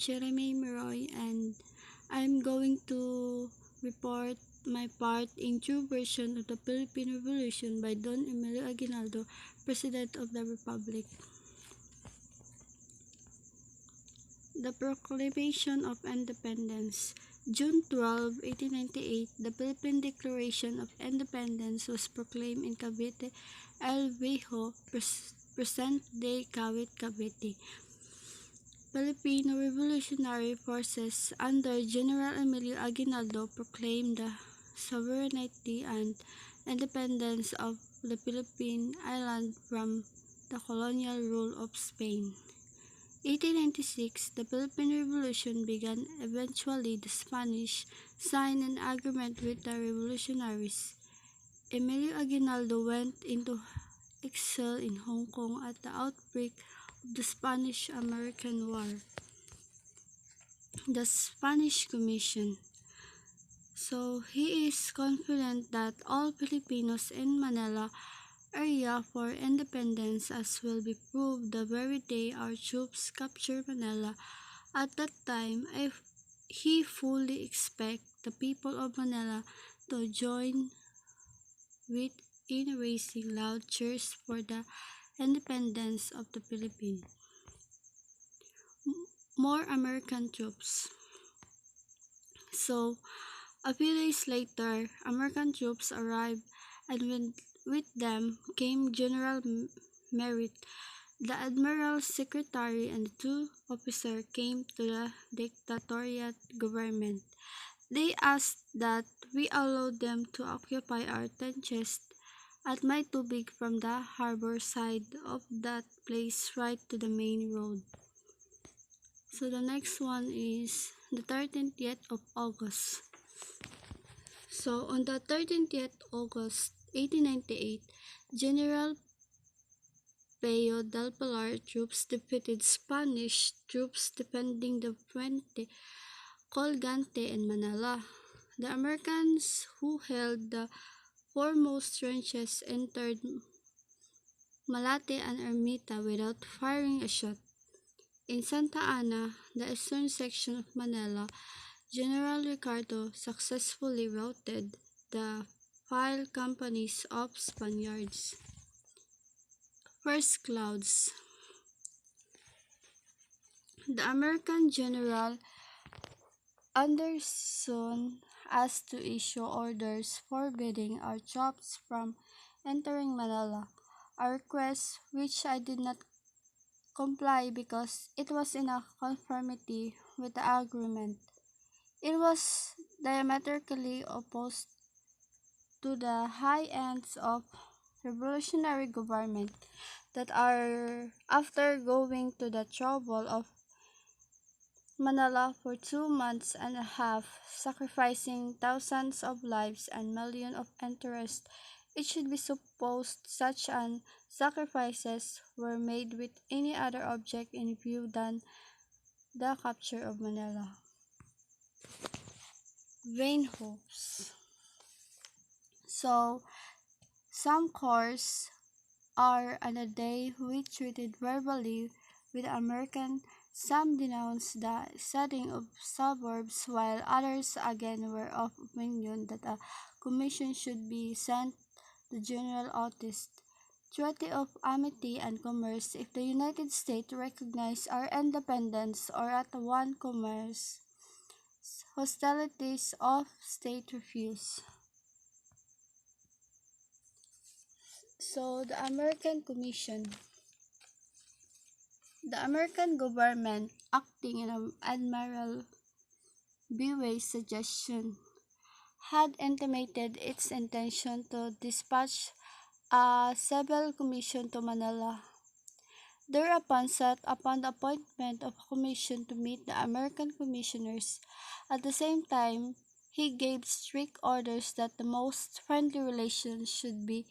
Jeremy Meroy, and I'm going to report my part in true version of the Philippine Revolution by Don Emilio Aguinaldo, President of the Republic. The Proclamation of Independence. June 12, 1898, the Philippine Declaration of Independence was proclaimed in Cavite, El Viejo, present-day Kawit, Cavite. Filipino revolutionary forces under General Emilio Aguinaldo proclaimed the sovereignty and independence of the Philippine island from the colonial rule of Spain. 1896, the Philippine Revolution began. Eventually, the Spanish signed an agreement with the revolutionaries. Emilio Aguinaldo went into exile in Hong Kong at the outbreak of the Spanish-American War. The Spanish Commission. So, he is confident that all Filipinos in Manila area for independence, as will be proved the very day our troops capture Manila. At that time, he fully expects the people of Manila to join with in raising loud cheers for the independence of the Philippines. More American troops. So, a few days later, American troops arrived, and with them came General Merritt. The Admiral's secretary and the two officers came to the dictatorial government. They asked that we allow them to occupy our trenches at May Tubig from the harbor side of that place right to the main road. So the next one is the 13th of August. So on the 13th August 1898, General Pello del Pilar troops defeated Spanish troops defending the Fuerte, Colgante, and Manila. The Americans who held the foremost trenches entered Malate and Ermita without firing a shot. In Santa Ana, the eastern section of Manila, General Ricardo successfully routed the file companies of Spaniards. First clouds. The American General Anderson asked to issue orders forbidding our troops from entering Manila, a request which I did not comply because it was in conformity with the agreement. It was diametrically opposed to the high ends of revolutionary government that are, after going to the trouble of Manila for 2 months and a half, sacrificing thousands of lives and millions of interest, it should be supposed such an sacrifices were made with any other object in view than the capture of Manila. Vain hopes. So, some corps are on a day we treated verbally with American. Some denounced the setting of suburbs, while others again were of opinion that a commission should be sent to General Otis. Treaty of amity and commerce if the United States recognize our independence, or at one commerce hostilities of state refuse. So the American Commission. The American government, acting in Admiral Beway's suggestion, had intimated its intention to dispatch a civil commission to Manila. Thereupon set upon the appointment of a commission to meet the American commissioners. At the same time, he gave strict orders that the most friendly relations should be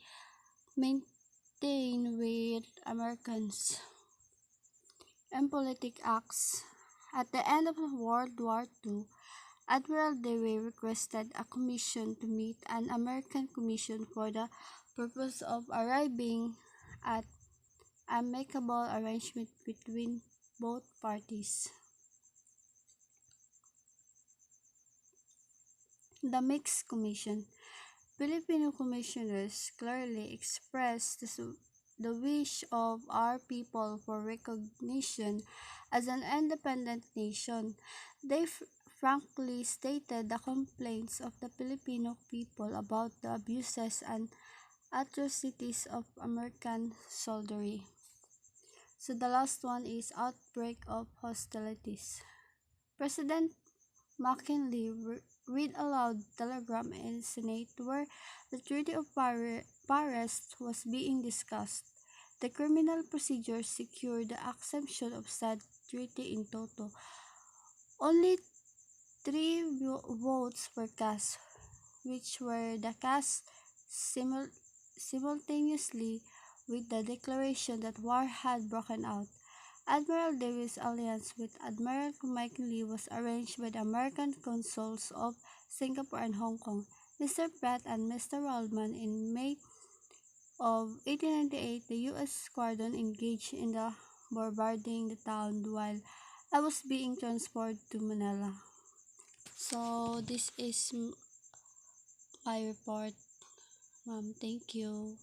maintained with Americans. And politic acts. At the end of World War II, Admiral Dewey requested a commission to meet an American commission for the purpose of arriving at amicable arrangement between both parties. The Mixed Commission. Filipino commissioners clearly expressed the wish of our people for recognition as an independent nation. They frankly stated the complaints of the Filipino people about the abuses and atrocities of American soldiery. So the last one is outbreak of hostilities. President McKinley read aloud telegram in Senate where the Treaty of Paris was being discussed. The criminal procedures secured the exemption of said treaty in toto. Only three votes were cast, which were the cast simultaneously with the declaration that war had broken out. Admiral Davis' alliance with Admiral McKinley was arranged by the American consuls of Singapore and Hong Kong, Mr. Pratt and Mr. Waldman. In May of 1898, the U.S. squadron engaged in the bombarding the town while I was being transported to Manila. So this is my report, ma'am. Thank you.